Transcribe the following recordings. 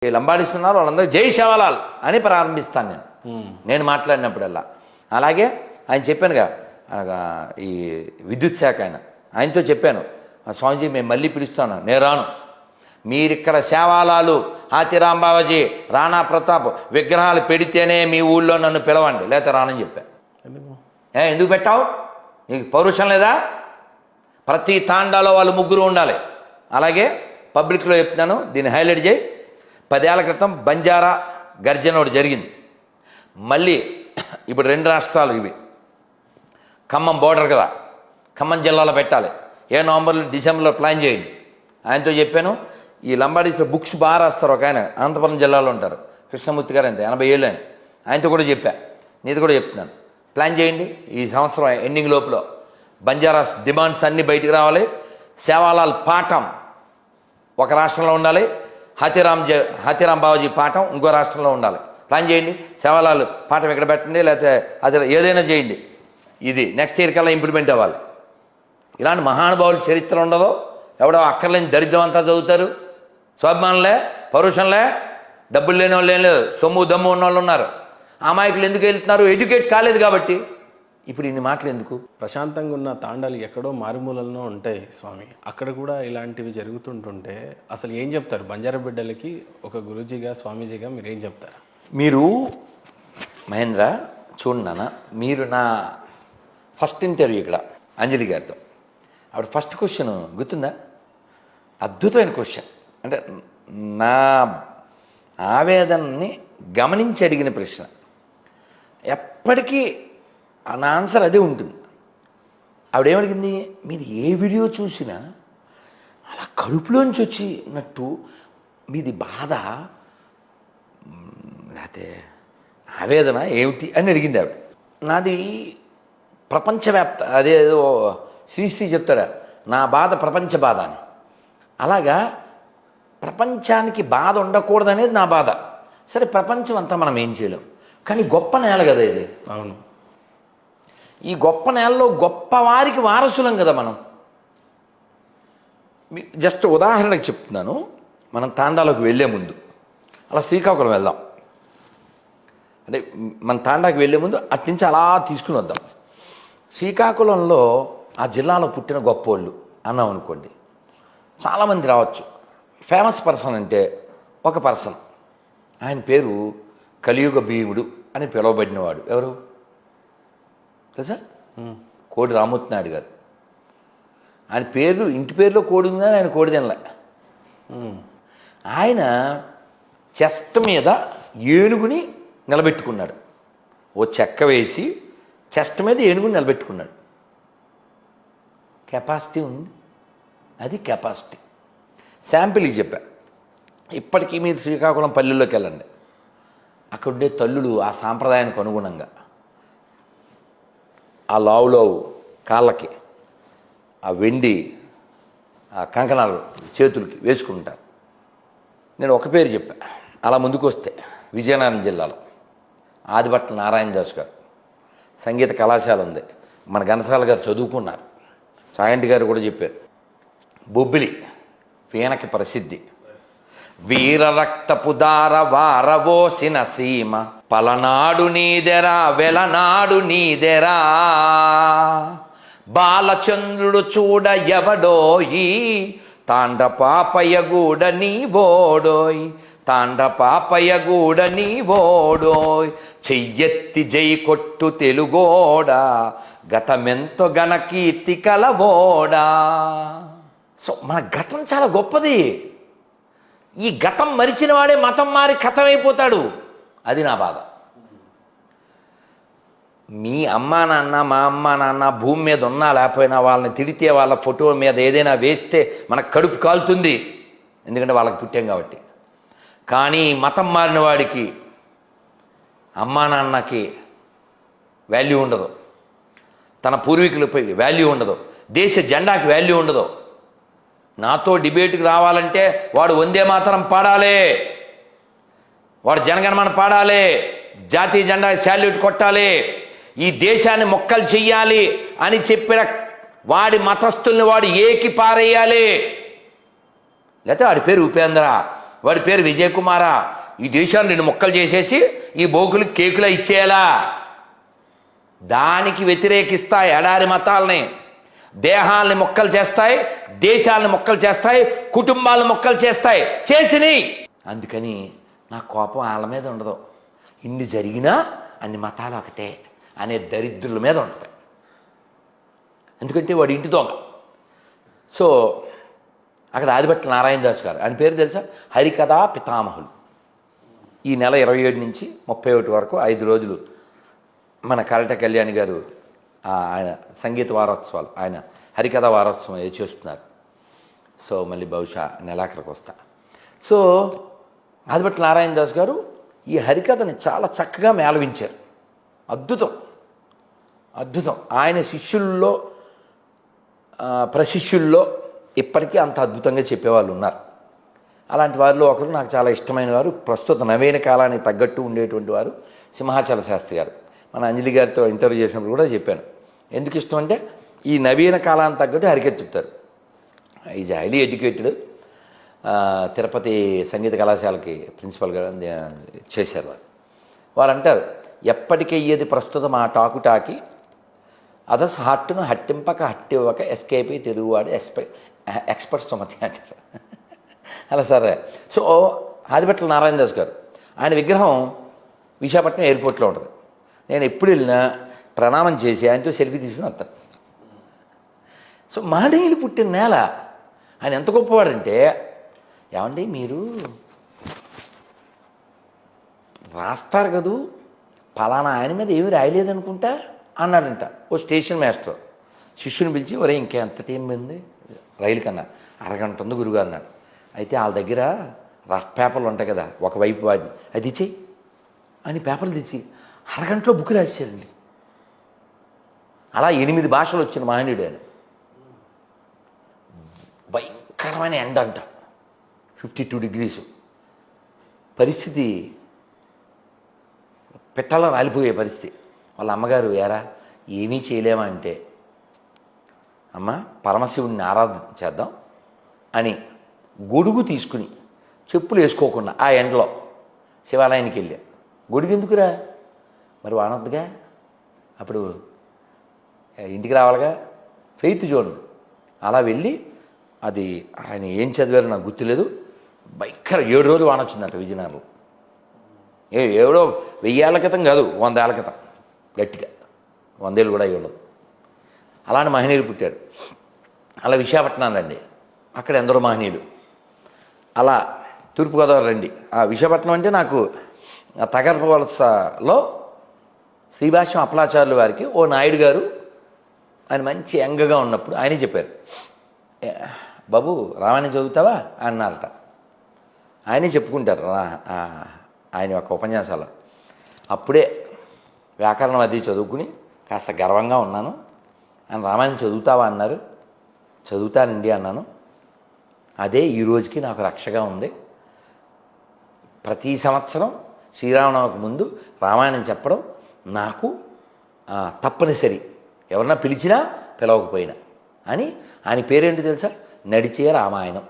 ఈ లంబాడిస్తున్నారు వాళ్ళందరూ జై శివలాల్ అని ప్రారంభిస్తాను నేను మాట్లాడినప్పుడల్లా. అలాగే ఆయన చెప్పానుగా ఈ విద్యుత్ శాఖ ఆయనతో చెప్పాను, స్వామీజీ మేము మళ్ళీ పిలుస్తాను, నేను రాను, మీరిక్కడ శేవాలాలు, హాతీరాం బావాజీ, రాణా ప్రతాప్ విగ్రహాలు పెడితేనే మీ ఊళ్ళో నన్ను పిలవండి, లేకపోతే రానని చెప్పాను. ఎందుకు పెట్టావు? నీకు పౌరుషం లేదా? ప్రతి తాండాలో వాళ్ళు ముగ్గురు ఉండాలి. అలాగే పబ్లిక్లో చెప్తున్నాను, దీన్ని హైలైట్ చేయి. 10 ఏళ్ల క్రితం బంజారా గర్జన ఒకటి జరిగింది. మళ్ళీ ఇప్పుడు 2 రాష్ట్రాలు ఇవి, ఖమ్మం బోర్డర్ కదా, ఖమ్మం జిల్లాలో పెట్టాలి. నవంబర్లో డిసెంబర్లో ప్లాన్ చేయండి. ఆయనతో చెప్పాను. ఈ లంబాడీస్లో బుక్స్ బాగా రాస్తారు ఒక ఆయన, అనంతపురం జిల్లాలో ఉంటారు, కృష్ణమూర్తి గారు, అంతే 80 ఏళ్ళు ఆయన. ఆయనతో కూడా చెప్పా, నీది కూడా చెప్తున్నాను, ప్లాన్ చేయండి. ఈ సంవత్సరం ఎండింగ్ లోపల బంజారాస్ డిమాండ్స్ అన్నీ బయటికి రావాలి. శేవాలాల్ పాఠం ఒక రాష్ట్రంలో ఉండాలి, హాతీరాం బావాజీ పాఠం ఇంకో రాష్ట్రంలో ఉండాలి. ప్లాన్ చేయండి. శేవాలాల్ పాఠం ఇక్కడ పెట్టండి, లేకపోతే అది ఏదైనా చేయండి. ఇది నెక్స్ట్ ఇయర్ కల్లా ఇంప్లిమెంట్ అవ్వాలి. ఇలాంటి మహానుభావులు చరిత్ర ఉండదు. ఎవడో అక్కర్లేని దరిద్రం అంతా చదువుతారు. స్వాభిమానంలే, పౌరుషంలే, డబ్బులు లేని వాళ్ళు ఏం లేదు, సొమ్ము దమ్ము ఉన్న వాళ్ళు ఉన్నారు. అమాయకులు ఎందుకు వెళ్తున్నారు? ఎడ్యుకేట్ కాలేదు కాబట్టి. ఇప్పుడు ఇన్ని మాటలు ఎందుకు? ప్రశాంతంగా ఉన్న తాండాలు ఎక్కడో మారుమూలలో ఉంటాయి స్వామి, అక్కడ కూడా ఇలాంటివి జరుగుతుంటుంటే అసలు ఏం చెప్తారు బంజారా బిడ్డలకి? ఒక గురూజీగా, స్వామీజీగా మీరు ఏం చెప్తారు? మీరు మహేంద్ర చూడండి నాన్న, మీరు నా ఫస్ట్ ఇంటర్వ్యూ ఇక్కడ అంజలి గారితో, ఆవిడ ఫస్ట్ క్వశ్చన్ గుర్తుందా? అద్భుతమైన క్వశ్చన్. అంటే నా ఆవేదనని గమనించి అడిగిన ప్రశ్న. ఎప్పటికీ నా ఆన్సర్ అదే ఉంటుంది. ఆవిడేమడిగింది, మీరు ఏ వీడియో చూసినా అలా కడుపులోంచి వచ్చినట్టు మీది బాధ లేకపోతే ఆవేదన ఏమిటి అని అడిగింది ఆవిడ. నాది ప్రపంచవ్యాప్త, అదేదో శ్రీశ్రీ చెప్తారా, నా బాధ ప్రపంచ బాధ అని. అలాగా ప్రపంచానికి బాధ ఉండకూడదనేది నా బాధ. సరే, ప్రపంచం అంతా మనం ఏం చేయలేం, కానీ గొప్ప నేల కదా ఇది. అవును, ఈ గొప్ప నేలలో గొప్ప వారికి వారసులం కదా మనం. జస్ట్ ఉదాహరణకు చెప్తున్నాను, మనం తాండాలకు వెళ్ళే ముందు అలా శ్రీకాకుళం వెళ్దాం. అంటే మన తాండాకి వెళ్ళే ముందు అట్నుంచి అలా తీసుకుని వద్దాం. శ్రీకాకుళంలో ఆ జిల్లాలో పుట్టిన గొప్పోళ్ళు అన్నాం అనుకోండి, చాలామంది రావచ్చు. ఫేమస్ పర్సన్ అంటే ఒక పర్సన్, ఆయన పేరు కలియుగ భీముడు అని పిలువబడినవాడు. ఎవరు తెలుసా? కోడి రామ్మూర్తి నాయుడు గారు. ఆయన పేరు, ఇంటి పేరులో కోడి ఉంది కానీ ఆయన కోడి తినలే. ఆయన చెస్ట్ మీద ఏనుగుని నిలబెట్టుకున్నాడు. ఓ చెక్క వేసి చెస్ట్ మీద ఏనుగుని నిలబెట్టుకున్నాడు. కెపాసిటీ ఉంది, అది కెపాసిటీ. శాంపిల్కి చెప్పా. ఇప్పటికీ మీరు శ్రీకాకుళం పల్లెల్లోకి వెళ్ళండి, అక్కడుండే తల్లులు ఆ సాంప్రదాయానికి అనుగుణంగా ఆ లావులో కాళ్ళకి ఆ వెండి ఆ కంకణాలు చేతులకి వేసుకుంటారు. నేను ఒక పేరు చెప్పా. అలా ముందుకు వస్తే విజయనగరం జిల్లాలో ఆదిభట్ల నారాయణ దాస్ గారు సంగీత కళాశాల ఉంది, మన ఘనసాల గారు చదువుకున్నారు, సాయంటి గారు కూడా చెప్పారు. బొబ్బిలి వీణకి ప్రసిద్ధి. వీర రక్తపు దార వారవోసిన సీమ, పలనాడు నీదెరా వెలనాడు నీదెరా, బాలచంద్రుడు చూడ ఎవడోయి, తాండ పాపయ్యగూడ నీవోడోయ్, తాండ పాపయ్యగూడ నీవోడోయ్, చెయ్యెత్తి జై కొట్టు తెలుగోడా, గతమెంతో గణకీర్తి కలవోడా. సో మన గతం చాలా గొప్పది. ఈ గతం మరిచిన వాడే మతం మారి కథమైపోతాడు. అది నా బాధ. మీ అమ్మా నాన్న, మా అమ్మా నాన్న భూమి మీద ఉన్నా లేకపోయినా వాళ్ళని తిడితే, వాళ్ళ ఫోటో మీద ఏదైనా వేస్తే మనకు కడుపు కాలుతుంది, ఎందుకంటే వాళ్ళకి పుట్టాం కాబట్టి. కానీ మతం మారిన వాడికి అమ్మా నాన్నకి వాల్యూ ఉండదు, తన పూర్వీకులపై వాల్యూ ఉండదు, దేశ జెండాకి వాల్యూ ఉండదు. నాతో డిబేట్కి రావాలంటే వాడు వందే మాతరం పాడాలి, వాడు జనగణమన పాడాలి, జాతీయ జెండా శాల్యూట్ కొట్టాలి, ఈ దేశాన్ని మొక్కలు చెయ్యాలి అని చెప్పిన వాడి మతస్థుల్ని వాడు ఏకి పారేయాలి. లేకపోతే వాడి పేరు ఉపేంద్ర, వాడి పేరు విజయ్ కుమారా. ఈ దేశాన్ని 2 ముక్కలు చేసేసి ఈ బోకులు కేకులా ఇచ్చేయాలా? దానికి వ్యతిరేకిస్తాయి ఎడారి మతాలని. దేహాలని మొక్కలు చేస్తాయి, దేశాలని మొక్కలు చేస్తాయి, కుటుంబాలను మొక్కలు చేస్తాయి, చేసినాయి. అందుకని నా కోపం వాళ్ళ మీద ఉండదు. ఇన్ని జరిగినా అన్ని మతాలు ఒకటే అనే దరిద్రుల మీద ఉంటుంది. ఎందుకంటే వాడు ఇంటి దొంగ. సో అక్కడ ఆదిభట్ల నారాయణ దాస్ గారు, ఆయన పేరు తెలుసా? హరికథా పితామహులు. ఈ నెల 27 నుంచి 31 వరకు 5 రోజులు మన కరట కళ్యాణి గారు ఆయన సంగీత వారోత్సవాలు, ఆయన హరికథా వారోత్సవం చేస్తున్నారు. సో మళ్ళీ బహుశా నెలాఖరికి వస్తా. సో ఆదిభట్ల నారాయణ దాస్ గారు ఈ హరికథని చాలా చక్కగా మేళవించారు. అద్భుతం, అద్భుతం. ఆయన శిష్యుల్లో ప్రశిష్యుల్లో ఇప్పటికీ అంత అద్భుతంగా చెప్పేవాళ్ళు ఉన్నారు. అలాంటి వారిలో ఒకరు నాకు చాలా ఇష్టమైన వారు, ప్రస్తుత నవీన కాలానికి తగ్గట్టు ఉండేటువంటి వారు సింహాచల శాస్త్రి గారు. మన అంజలి గారితో ఇంటర్వ్యూ చేసినప్పుడు కూడా చెప్పాను. ఎందుకు ఇష్టం అంటే ఈ నవీన కాలానికి తగ్గట్టు హరికథ చెప్తారు. Is highly educated. తిరుపతి సంగీత కళాశాలకి ప్రిన్సిపల్గా చేశారు వారు. వారు అంటారు, ఎప్పటికయ్యేది ప్రస్తుతం ఆ టాకి అదస్ హార్ట్ను హట్టింపక హట్టివ్వక ఎస్కేపీ తిరుగువాడు ఎక్స్పర్ట్ సుమతి అంటారు. అలా సరే. సో ఆదిభట్ల నారాయణ దాస్ గారు, ఆయన విగ్రహం విశాఖపట్నం ఎయిర్పోర్ట్లో ఉంటుంది. నేను ఎప్పుడు వెళ్ళినా ప్రణామం చేసి ఆయనతో సెల్ఫీ తీసుకుని వస్తాను. సో మహనీయులు పుట్టిన నేల. ఆయన ఎంత గొప్పవాడంటే, ఏమండి మీరు రాస్తారు కదూ, పలానా ఆయన మీద ఏమీ రాయలేదనుకుంటా అన్నాడంట ఓ స్టేషన్ మాస్టర్. శిష్యుని పిలిచి, ఒరే ఇంకెంత టైం ఉంది రైలు కన్నా, అరగంట ఉంది గురుగారు అన్నాడు. అయితే వాళ్ళ దగ్గర రఫ్ పేపర్లు ఉంటాయి కదా, ఒకవైపు వాడిని అది ఇచ్చేయి అని పేపర్లు తెచ్చి అరగంటలో బుక్ రాసేసాడండి. అలా 8 భాషలు వచ్చిన మహనీయుడు ఆయన. భయంకరమైన ఎండ అంట, 52 degrees. పరిస్థితి పెట్టాలో రాలిపోయే పరిస్థితి. వాళ్ళ అమ్మగారు, ఏరా ఏమీ చేయలేమా అంటే, అమ్మ పరమశివుడిని ఆరాధన చేద్దాం అని గొడుగు తీసుకుని చెప్పులు వేసుకోకుండా ఆ ఎండలో శివాలయానికి వెళ్ళా. గొడుగు ఎందుకురా, మరి వానొద్దుగా, అప్పుడు ఇంటికి రావాలిగా, ఫెయిత్ జోన్. అలా వెళ్ళి అది ఆయన ఏం చదివారో నాకు గుర్తులేదు. భయంకర 7 రోజులు వాన వచ్చిందంట విజయనగరంలో. ఏడో 1000 ఏళ్ల క్రితం కాదు, 100 ఏళ్ల క్రితం, గట్టిగా 100 ఏళ్ళు కూడా ఉండదు. అలాంటి మహనీయులు పుట్టారు. అలా విశాఖపట్నం రండి, అక్కడ ఎందరో మహనీయులు. అలా తూర్పుగోదావరి రండి. ఆ విశాఖపట్నం అంటే నాకు తగరపు వలసలో శ్రీభాష్యం అప్పలాచార్యుల వారికి ఓ నాయుడు గారు, ఆయన మంచి యంగగా ఉన్నప్పుడు ఆయనే చెప్పారు, బాబు రామాయణం చదువుతావా అన్నారట. ఆయనే చెప్పుకుంటారు ఆయన యొక్క ఉపన్యాసాలు. అప్పుడే వ్యాకరణం అది చదువుకుని కాస్త గర్వంగా ఉన్నాను. ఆయన రామాయణం చదువుతావా అన్నారు. చదువుతానండి అన్నాను. అదే ఈ రోజుకి నాకు రక్షగా ఉంది. ప్రతి సంవత్సరం శ్రీరామనవమికి ముందు రామాయణం చెప్పడం నాకు తప్పనిసరి, ఎవరన్నా పిలిచినా పిలవకపోయినా అని. ఆయన పేరేంటి తెలుసా? నడిచే రామాయణం.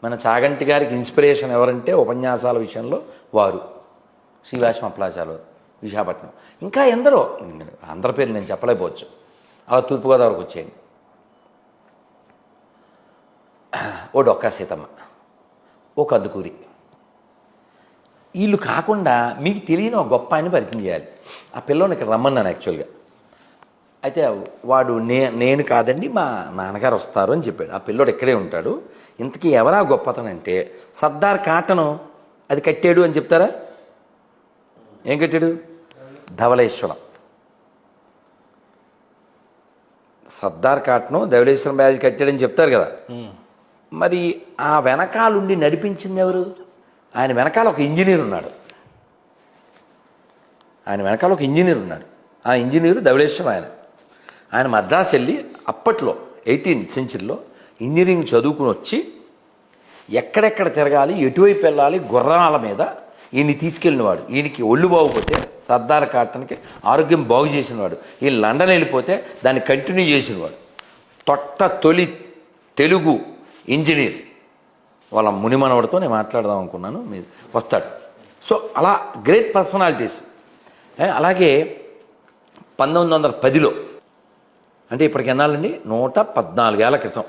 మన చాగంటి గారికి ఇన్స్పిరేషన్ ఎవరంటే ఉపన్యాసాల విషయంలో వారు శ్రీభాష్యం అప్పలాచార్యులు విశాఖపట్నం. ఇంకా ఎందరో, అందరి పేరు నేను చెప్పలేకపోవచ్చు. అలా తూర్పుగోదావరికి వచ్చేయండి. ఓ డొక్కా సీతమ్మ, ఓ కందుకూరి, వీళ్ళు కాకుండా మీకు తెలియని ఒక గొప్ప ఆయన పరిచయం చేయాలి. ఆ పిల్లని ఇక్కడ రమ్మన్నాను యాక్చువల్గా. అయితే వాడు నేను కాదండి మా నాన్నగారు వస్తారు అని చెప్పాడు. ఆ పిల్లోడు ఇక్కడే ఉంటాడు. ఇంతకీ ఎవరా గొప్పతనంటే సర్దార్ కాటను అది కట్టాడు అని చెప్తారా? ఏం కట్టాడు? ధవళేశ్వరం. సర్దార్ కాటను ధవళేశ్వరం బ్యాజ్ కట్టాడని చెప్తారు కదా. మరి ఆ వెనకాలుండి నడిపించింది ఎవరు? ఆయన వెనకాల ఒక ఇంజనీర్ ఉన్నాడు. ఆ ఇంజనీరు ధవళేశ్వరం. ఆయన మద్రాసు వెళ్ళి అప్పట్లో 18th centuryలో ఇంజనీరింగ్ చదువుకుని వచ్చి ఎక్కడెక్కడ తిరగాలి, ఎటువైపు వెళ్ళాలి గుర్రాల మీద ఈయన్ని తీసుకెళ్ళినవాడు. ఈయనకి ఒళ్ళు బాగుపోతే సర్దార్ కాటన్కి ఆరోగ్యం బాగు చేసినవాడు. ఈయన లండన్ వెళ్ళిపోతే దాన్ని కంటిన్యూ చేసినవాడు. తొలి తెలుగు ఇంజనీర్ వాళ్ళ మునిమనవడితో నేను మాట్లాడదాం అనుకున్నాను, మీరు వస్తాడు. సో అలా గ్రేట్ పర్సనాలిటీస్. అలాగే 1910లో, అంటే ఇప్పటికి ఎన్నాళ్ళండి, 114 ఏళ్ల క్రితం